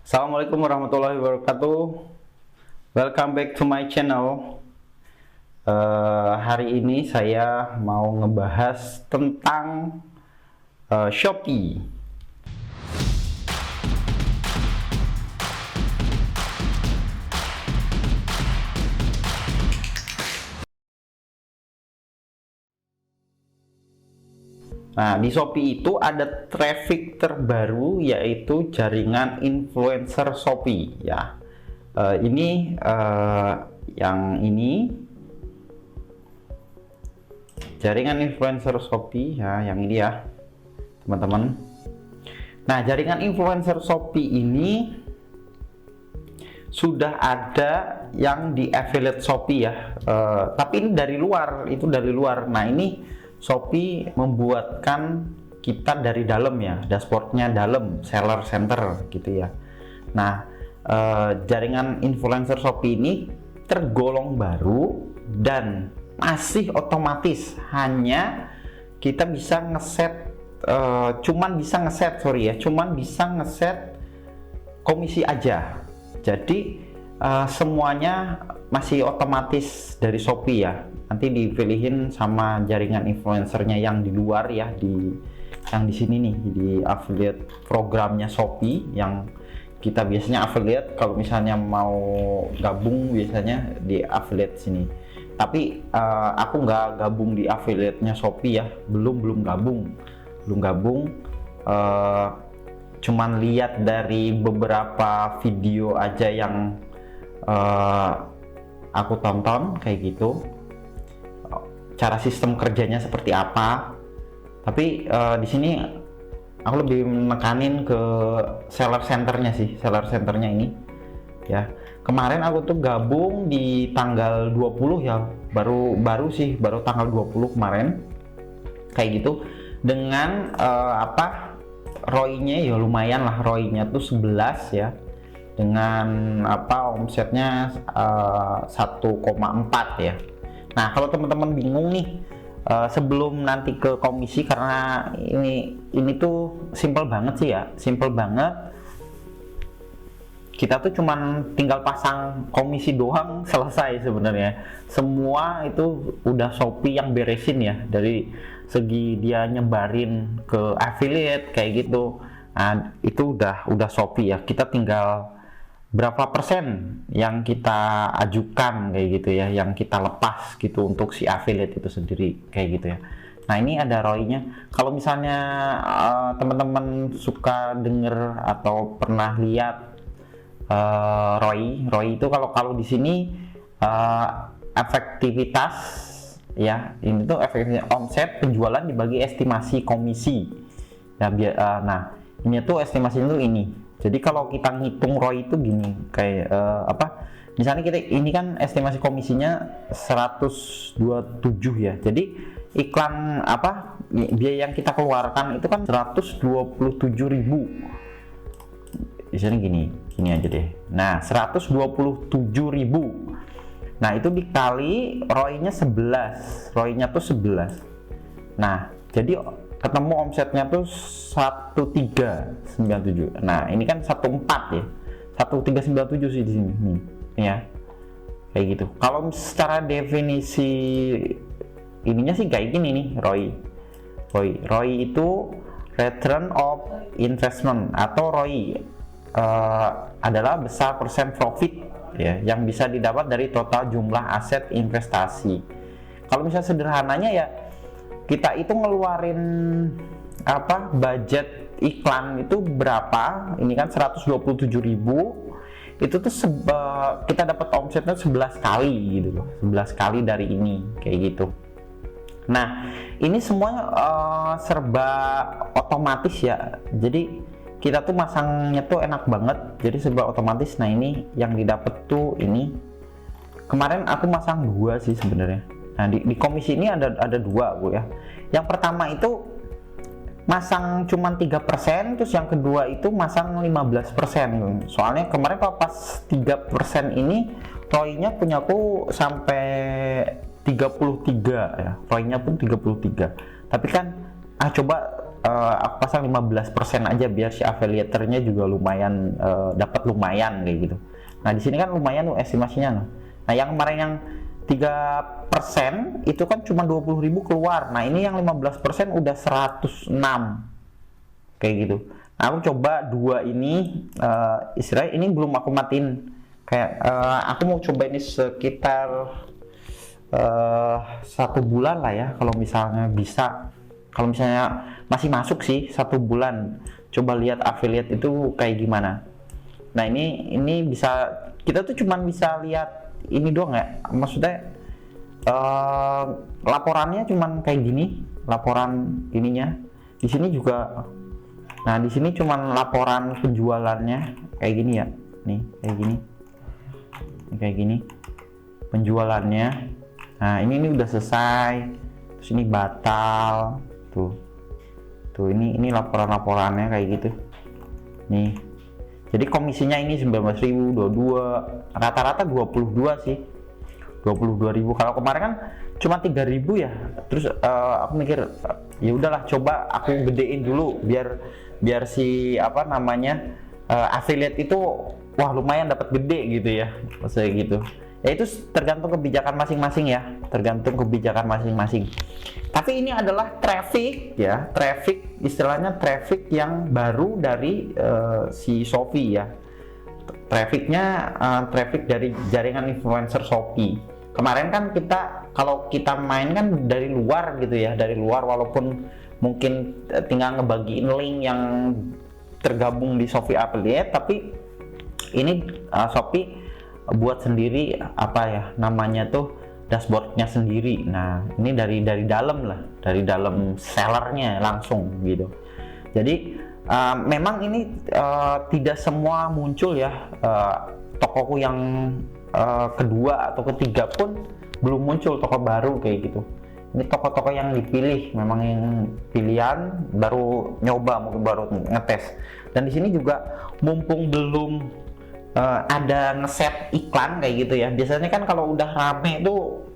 Assalamualaikum warahmatullahi wabarakatuh. Welcome back to my channel. Hari ini saya mau ngebahas tentang Shopee. Nah, di Shopee itu ada traffic terbaru yaitu jaringan influencer Shopee ya. Yang ini jaringan influencer Shopee ya, yang ini ya, teman-teman. Nah, jaringan influencer Shopee ini sudah ada yang di affiliate Shopee ya. Tapi ini dari luar, itu dari luar. Nah, ini Shopee membuatkan kita dari dalam ya, dashboardnya dalam, seller center gitu ya. Nah, jaringan influencer Shopee ini tergolong baru dan masih otomatis, hanya kita bisa ngeset, cuman bisa ngeset komisi aja. Jadi semuanya masih otomatis dari Shopee ya. Nanti dipilihin sama jaringan influencernya yang di luar ya, yang di sini nih, di affiliate programnya Shopee yang kita biasanya affiliate. Kalau misalnya mau gabung biasanya di affiliate sini. Tapi aku nggak gabung di affiliate-nya Shopee ya, belum gabung. Cuman lihat dari beberapa video aja yang aku tonton kayak gitu, cara sistem kerjanya seperti apa. Tapi di sini aku lebih menekanin ke seller centernya sih, seller centernya ini ya. Kemarin aku tuh gabung di tanggal 20 ya, baru tanggal 20 kemarin kayak gitu, dengan ROI-nya ya lumayan lah, ROI-nya tuh 11 ya, dengan omsetnya 1,4 ya. Nah, kalau teman-teman bingung nih sebelum nanti ke komisi, karena ini tuh simple banget sih ya, simple banget. Kita tuh cuman tinggal pasang komisi doang, selesai sebenarnya. Semua itu udah Shopee yang beresin ya, dari segi dia nyebarin ke affiliate kayak gitu. Nah, itu udah Shopee ya. Kita tinggal berapa persen yang kita ajukan kayak gitu ya, yang kita lepas gitu untuk si affiliate itu sendiri kayak gitu ya. Nah, ini ada ROI-nya. Kalau misalnya teman-teman suka denger atau pernah lihat ROI itu, kalau di sini efektivitas ya, ini tuh efektivitas omset penjualan dibagi estimasi komisi ya. Nah, ini tuh estimasinya tuh ini. Jadi kalau kita ngitung ROI itu gini, kayak misalnya ini kan estimasi komisinya 127 ya. Jadi iklan biaya yang kita keluarkan itu kan 127.000. Misalnya gini aja deh. Nah, 127.000. Nah, itu dikali ROI-nya 11. ROI-nya tuh 11. Nah, jadi ketemu omsetnya tuh 1397. Nah, ini kan 14 ya. 1397 sih di sini nih ya. Kayak gitu. Kalau secara definisi ininya sih kayak gini nih, ROI itu return of investment, atau ROI adalah besar persen profit ya yang bisa didapat dari total jumlah aset investasi. Kalau misalnya sederhananya ya, kita itu ngeluarin budget iklan itu berapa, ini kan 127.000, itu tuh kita dapat omsetnya 11 kali gitu loh, 11 kali dari ini kayak gitu. Nah, ini semua serba otomatis ya, jadi kita tuh masangnya tuh enak banget, jadi serba otomatis. Nah, ini yang didapat tuh ini, kemarin aku masang 2 sih sebenarnya. Nah, di komisi ini ada 2 Bu ya. Yang pertama itu masang cuman 3%, terus yang kedua itu masang 15%. Soalnya kemarin pas 3% ini ROI-nya punyaku sampai 33 ya. ROI-nya pun 33. Tapi kan coba aku pasang 15% aja biar si affiliatornya juga lumayan dapat lumayan kayak gitu. Nah di sini kan lumayan tuh estimasinya. Nah yang kemarin yang 3% itu kan cuma 20.000 keluar. Nah ini yang 15% udah 106 kayak gitu. Nah aku coba dua ini, istilahnya ini belum aku matiin. Kayak aku mau coba ini sekitar 1 bulan lah ya, kalau misalnya bisa. Kalau misalnya masih masuk sih 1 bulan, coba lihat affiliate itu kayak gimana. Nah ini bisa, kita tuh cuman bisa lihat ini doang ya, maksudnya laporannya cuman kayak gini, laporan ininya. Di sini juga, nah di sini cuman laporan penjualannya kayak gini ya, nih kayak gini, kayak gini penjualannya. Nah ini udah selesai, terus ini batal, tuh ini laporan-laporannya kayak gitu nih. Jadi komisinya ini 19.000, 22, rata-rata 22 sih, 22.000. Kalau kemarin kan cuma 3.000 ya. Terus aku mikir ya udahlah, coba aku gedein dulu biar si apa namanya affiliate itu wah lumayan dapat gede gitu ya, maksudnya gitu. Ya itu tergantung kebijakan masing-masing ya, tergantung kebijakan masing-masing. Tapi ini adalah traffic ya, traffic istilahnya traffic yang baru dari si Shopee ya. Trafficnya traffic dari jaringan influencer Shopee. Kemarin kan kita kalau kita main kan dari luar gitu ya, dari luar, walaupun mungkin tinggal ngebagiin link yang tergabung di Shopee Affiliate, tapi ini Shopee buat sendiri apa ya namanya tuh, dashboardnya sendiri. Nah ini dari dalam lah, dari dalam sellernya langsung gitu. Jadi memang ini tidak semua muncul ya, tokoku yang kedua atau ketiga pun belum muncul toko baru kayak gitu. Ini toko-toko yang dipilih, memang yang pilihan baru nyoba, mungkin baru ngetes. Dan di sini juga mumpung belum ada ngeset iklan kayak gitu ya. Biasanya kan kalau udah rame tuh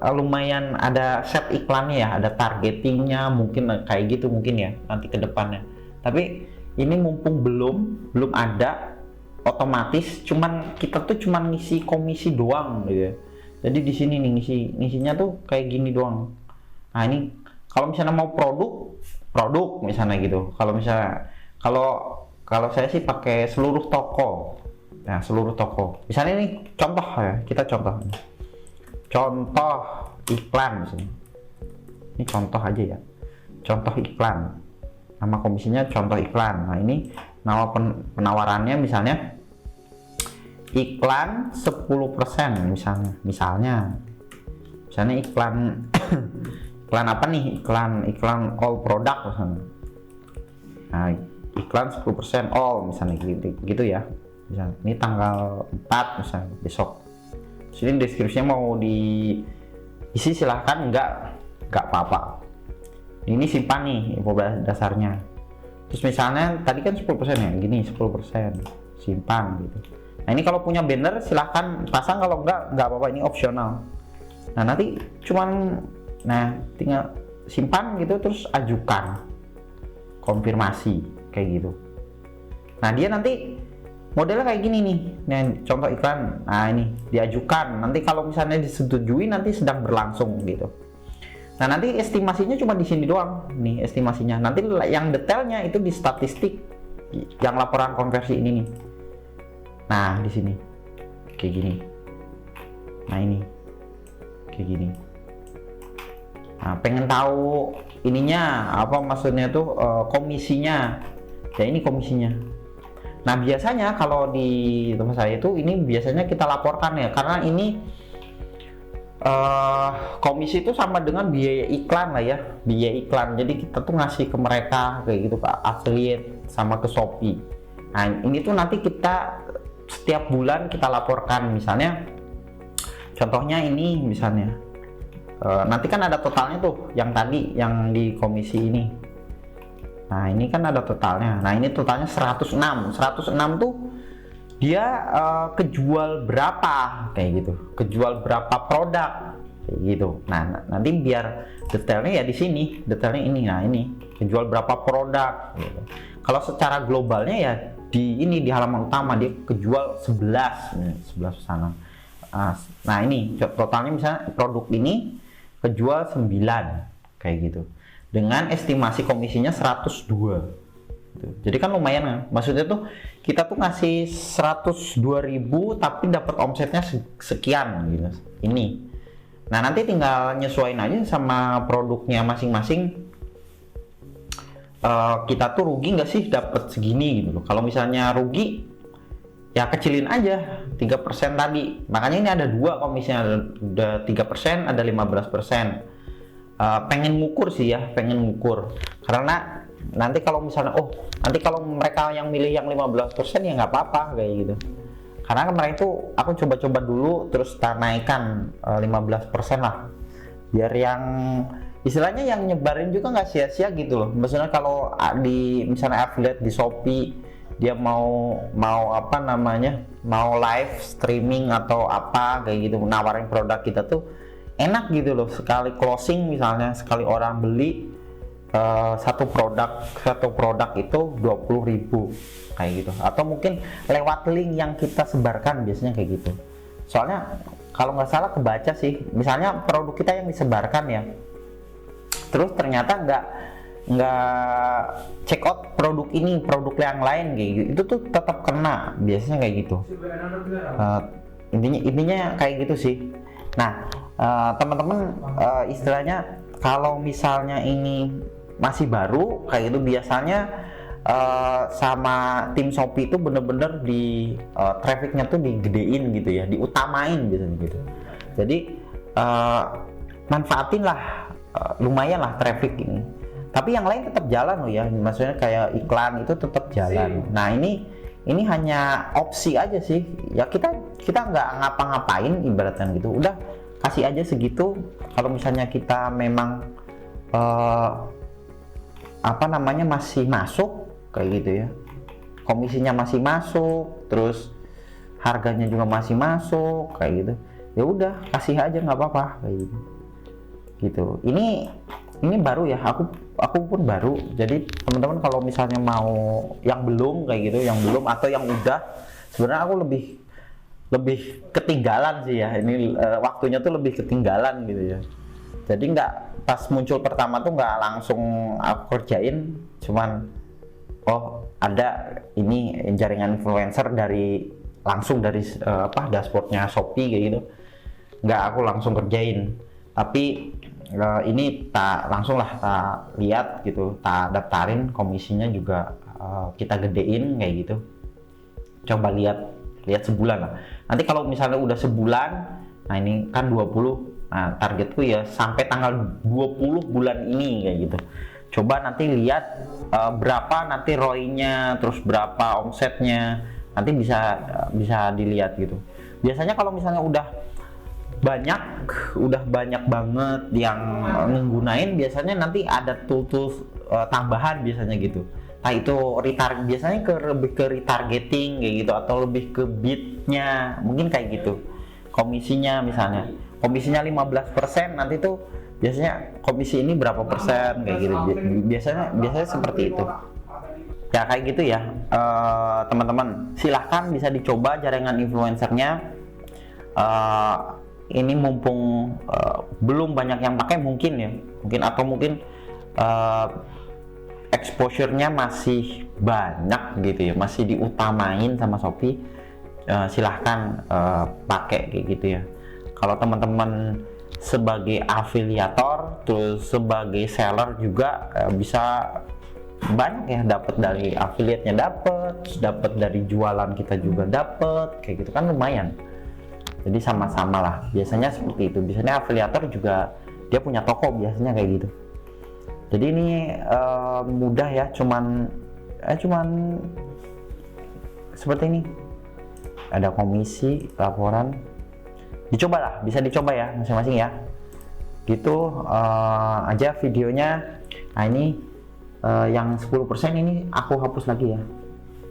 lumayan ada set iklannya ya, ada targetingnya mungkin kayak gitu mungkin ya nanti ke depannya. Tapi ini mumpung belum ada, otomatis kita tuh cuman ngisi komisi doang gitu ya. Jadi di sini nih ngisinya tuh kayak gini doang. Nah ini kalau misalnya mau produk misalnya gitu. Kalau saya sih pakai seluruh toko. Nah seluruh toko, misalnya ini contoh ya, kita contoh iklan misalnya. Ini contoh aja ya, contoh iklan, nama komisinya contoh iklan. Nah ini nama penawarannya misalnya iklan 10% misalnya iklan iklan apa nih, iklan all product misalnya. Nah iklan 10% all misalnya gitu ya. Misalnya, ini tanggal 4 misalnya besok. Sini deskripsinya mau diisi silahkan, nggak apa-apa. Ini simpan nih info dasarnya. Terus misalnya tadi kan 10% ya, gini 10% simpan gitu. Nah ini kalau punya banner silahkan pasang, kalau nggak apa-apa, ini opsional. Nah nanti tinggal simpan gitu, terus ajukan konfirmasi kayak gitu. Nah dia nanti modelnya kayak gini nih, contoh iklan. Nah ini diajukan, nanti kalau misalnya disetujui nanti sedang berlangsung gitu. Nah nanti estimasinya cuma di sini doang nih estimasinya. Nanti yang detailnya itu di statistik yang laporan konversi ini nih. Nah di sini kayak gini. Nah ini kayak gini. Nah pengen tahu ininya apa, maksudnya tuh komisinya. Ya ini komisinya. Nah biasanya kalau di tempat saya itu ini biasanya kita laporkan ya, karena ini komisi itu sama dengan biaya iklan lah ya, biaya iklan. Jadi kita tuh ngasih ke mereka kayak gitu, ke affiliate sama ke Shopee. Nah ini tuh nanti kita setiap bulan kita laporkan. Misalnya contohnya ini misalnya nanti kan ada totalnya tuh, yang tadi yang di komisi ini. Nah ini kan ada totalnya. Nah ini totalnya 106 tuh dia kejual berapa kayak gitu, kejual berapa produk. kayak gitu. Nah, nanti biar detailnya ya di sini, detailnya ini. Nah, ini kejual berapa produk gitu. Kalau secara globalnya ya di ini, di halaman utama dia kejual 11 sana. Nah, ini totalnya misalnya produk ini kejual 9 kayak gitu. Dengan estimasi komisinya 102. Jadi kan lumayan kan. Maksudnya tuh kita tuh ngasih 102.000 tapi dapat omsetnya sekian gitu. Ini. Nah, nanti tinggal nyesuaiin aja sama produknya masing-masing. Kita tuh rugi nggak sih dapat segini gitu loh. Kalau misalnya rugi ya kecilin aja 3% tadi. Makanya ini ada dua komisinya, ada 3%, ada 15%. Pengen ngukur sih ya, pengen ngukur. Karena nanti kalau misalnya nanti kalau mereka yang milih yang 15% ya nggak apa-apa kayak gitu. Karena kemarin itu aku coba-coba dulu terus naikkan 15% lah, biar yang istilahnya yang nyebarin juga nggak sia-sia gitu loh. Maksudnya kalau di misalnya affiliate di Shopee dia mau apa namanya, mau live streaming atau apa kayak gitu, nawarin produk kita tuh enak gitu loh. Sekali closing misalnya, sekali orang beli satu produk itu 20.000 kayak gitu, atau mungkin lewat link yang kita sebarkan, biasanya kayak gitu. Soalnya kalau nggak salah kebaca sih, misalnya produk kita yang disebarkan ya, terus ternyata nggak check out produk ini, produk yang lain kayak gitu, itu tuh tetap kena, biasanya kayak gitu. Intinya kayak gitu sih. Nah, teman-teman, istilahnya kalau misalnya ini masih baru kayak gitu, biasanya sama tim Shopee itu bener-bener di trafficnya tuh digedein gitu ya, diutamain biasanya gitu. Jadi manfaatin lah, lumayan lah traffic ini. Tapi yang lain tetap jalan loh ya, maksudnya kayak iklan itu tetap jalan. Nah, ini hanya opsi aja sih ya, kita nggak ngapa-ngapain ibaratnya gitu, udah kasih aja segitu. Kalau misalnya kita memang apa namanya masih masuk kayak gitu ya, komisinya masih masuk, terus harganya juga masih masuk kayak gitu, ya udah kasih aja nggak apa-apa kayak gitu. Ini baru ya, aku pun baru. Jadi teman-teman kalau misalnya mau yang belum kayak gitu, yang belum atau yang udah, sebenarnya aku lebih ketinggalan sih ya, ini waktunya tuh lebih ketinggalan gitu ya. Jadi nggak pas muncul pertama tuh nggak langsung aku kerjain, cuman ada ini jaringan influencer langsung dari dashboardnya Shopee kayak gitu, nggak aku langsung kerjain. Tapi ini langsung lihat gitu, tak daftarin, komisinya juga kita gedein kayak gitu. Coba lihat sebulan lah. Nanti kalau misalnya udah sebulan, nah ini kan 20. Nah, targetku ya sampai tanggal 20 bulan ini kayak gitu. Coba nanti lihat berapa nanti ROI-nya, terus berapa omsetnya. Nanti bisa dilihat gitu. Biasanya kalau misalnya udah banyak banget yang menggunain, biasanya nanti ada tools tambahan biasanya gitu. Nah, itu biasanya lebih ke retargeting kayak gitu, atau lebih ke bidnya, mungkin kayak gitu. Komisinya misalnya, komisinya 15%, nanti tuh biasanya komisi ini berapa persen kayak gitu. Biasanya seperti itu. Ya kayak gitu ya, teman-teman. Silahkan bisa dicoba jaringan influencernya. Ini mumpung belum banyak yang pakai mungkin atau mungkin exposure-nya masih banyak gitu ya, masih diutamain sama Shopee. Silahkan pakai kayak gitu ya. Kalau teman-teman sebagai afiliator, terus sebagai seller juga bisa banyak ya, dapat dari affiliate-nya, dapat dari jualan kita juga dapat kayak gitu kan, lumayan. Jadi sama-sama lah, biasanya seperti itu. Biasanya afiliator juga dia punya toko biasanya kayak gitu. Jadi ini mudah ya, cuman seperti ini. Ada komisi, laporan, bisa dicoba ya masing-masing ya. Gitu aja videonya. Nah, ini yang 10% ini aku hapus lagi ya.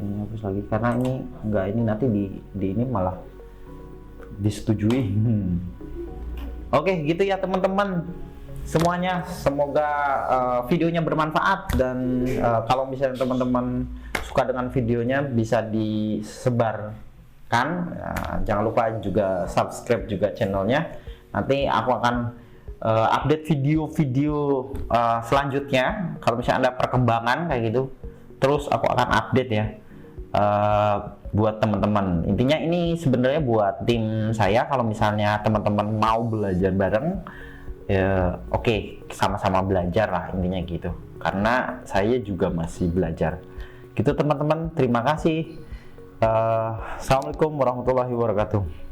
Ini hapus lagi karena ini nanti di ini malah disetujui. Oke, gitu ya teman-teman semuanya. Semoga videonya bermanfaat, dan kalau misalnya teman-teman suka dengan videonya bisa disebarkan. Jangan lupa juga subscribe juga channelnya. Nanti aku akan update video-video selanjutnya. Kalau misalnya ada perkembangan kayak gitu, terus aku akan update ya. Buat teman-teman, intinya ini sebenarnya buat tim saya. Kalau misalnya teman-teman mau belajar bareng, ya oke, sama-sama belajar lah intinya gitu, karena saya juga masih belajar gitu teman-teman. Terima kasih. Assalamualaikum warahmatullahi wabarakatuh.